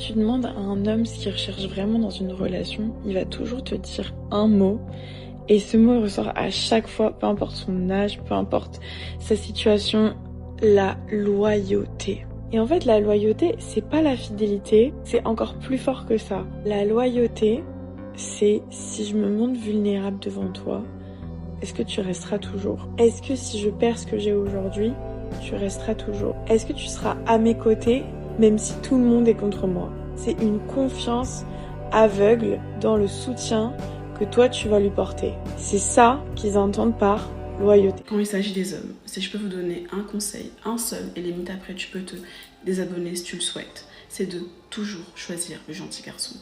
tu demandes à un homme ce qu'il recherche vraiment dans une relation, il va toujours te dire un mot. Et ce mot ressort à chaque fois, peu importe son âge, peu importe sa situation, la loyauté. Et en fait, la loyauté, c'est pas la fidélité, c'est encore plus fort que ça. La loyauté, c'est si je me montre vulnérable devant toi, est-ce que tu resteras toujours? Est-ce que si je perds ce que j'ai aujourd'hui, tu resteras toujours? Est-ce que tu seras à mes côtés, même si tout le monde est contre moi? C'est une confiance aveugle dans le soutien que toi tu vas lui porter. C'est ça qu'ils entendent par loyauté. Quand il s'agit des hommes, si je peux vous donner un conseil, un seul, et limite après tu peux te désabonner si tu le souhaites, c'est de toujours choisir le gentil garçon.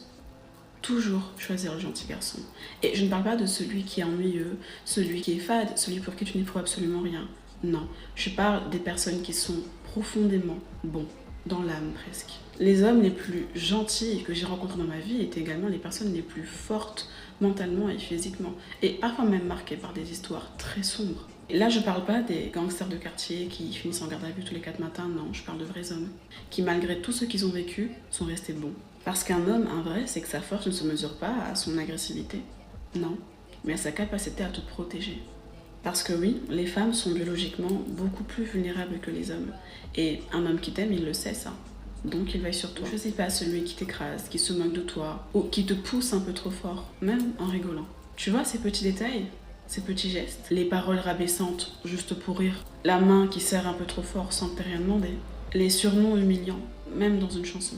Toujours choisir le gentil garçon. Et je ne parle pas de celui qui est ennuyeux, celui qui est fade, celui pour qui tu n'éprouves absolument rien. Non, je parle des personnes qui sont profondément bons, dans l'âme presque. Les hommes les plus gentils que j'ai rencontrés dans ma vie étaient également les personnes les plus fortes mentalement et physiquement, et parfois même marquées par des histoires très sombres. Et là, je parle pas des gangsters de quartier qui finissent en garde à vue tous les 4 matins, non, je parle de vrais hommes, qui malgré tout ce qu'ils ont vécu, sont restés bons. Parce qu'un homme, un vrai, c'est que sa force ne se mesure pas à son agressivité, non, mais à sa capacité à te protéger. Parce que oui, les femmes sont biologiquement beaucoup plus vulnérables que les hommes, et un homme qui t'aime, il le sait ça. Donc il veille sur toi. Choisis pas celui qui t'écrase, qui se moque de toi, ou qui te pousse un peu trop fort, même en rigolant. Tu vois ces petits détails, ces petits gestes, les paroles rabaissantes juste pour rire, la main qui serre un peu trop fort sans que t'aies rien demandé, les surnoms humiliants, même dans une chanson.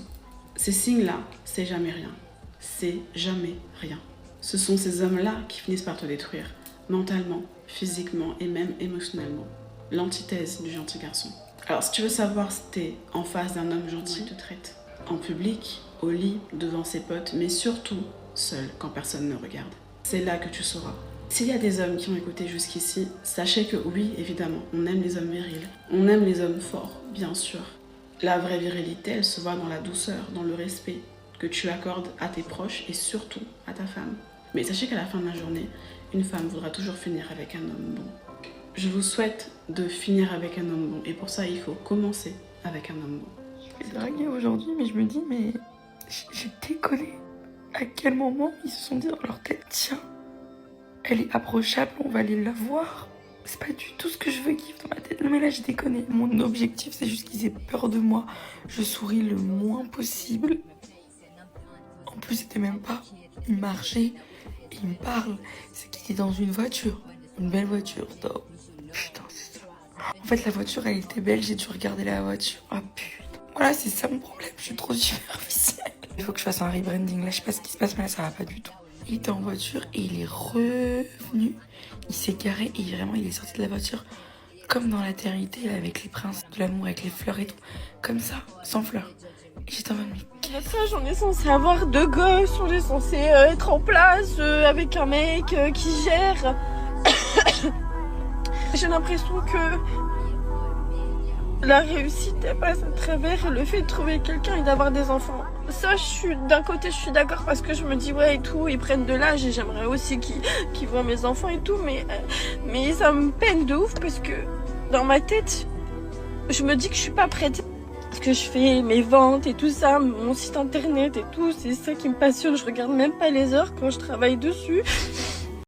Ces signes-là, c'est jamais rien. C'est jamais rien. Ce sont ces hommes-là qui finissent par te détruire, mentalement, physiquement et même émotionnellement. L'antithèse du gentil garçon. Alors, si tu veux savoir si t'es en face d'un homme gentil, il te traite en public, au lit, devant ses potes, mais surtout seul, quand personne ne regarde. C'est là que tu sauras. S'il y a des hommes qui ont écouté jusqu'ici, sachez que oui, évidemment, on aime les hommes virils. On aime les hommes forts, bien sûr. La vraie virilité, elle se voit dans la douceur, dans le respect que tu accordes à tes proches et surtout à ta femme. Mais sachez qu'à la fin de la journée, une femme voudra toujours finir avec un homme bon. Je vous souhaite de finir avec un homme bon. Et pour ça, il faut commencer avec un homme bon. Je l'ai dragué aujourd'hui, mais je me dis, mais j'ai déconné. À quel moment ils se sont dit dans leur tête, tiens, elle est approchable, on va aller la voir. C'est pas du tout ce que je veux vivre dans ma tête. Non mais là, j'ai déconné. Mon objectif, c'est juste qu'ils aient peur de moi. Je souris le moins possible. En plus, c'était même pas. Il marchait et il me parle. C'est qu'il est dans une voiture. Une belle voiture, top. Putain, c'est ça. En fait, la voiture, elle était belle, j'ai dû regarder la voiture. Ah putain. Voilà, c'est ça mon problème, je suis trop superficielle. Il faut que je fasse un rebranding. Là, je sais pas ce qui se passe, mais là, ça va pas du tout. Il était en voiture et il est revenu. Il s'est garé et vraiment, il est sorti de la voiture comme dans la Terre-Ité, avec les princes de l'amour, avec les fleurs et tout. Comme ça, sans fleurs. Et j'étais en mode, mais ça, on est censé avoir 2 gosses, on est censé être en place avec un mec qui gère. J'ai l'impression que la réussite elle passe à travers le fait de trouver quelqu'un et d'avoir des enfants. Ça, d'un côté, je suis d'accord parce que je me dis ouais et tout, ils prennent de l'âge et j'aimerais aussi qu'ils voient mes enfants et tout, mais ça me peine de ouf parce que dans ma tête, je me dis que je suis pas prête. Parce que je fais mes ventes et tout ça, mon site internet et tout, c'est ça qui me passionne. Je regarde même pas les heures quand je travaille dessus.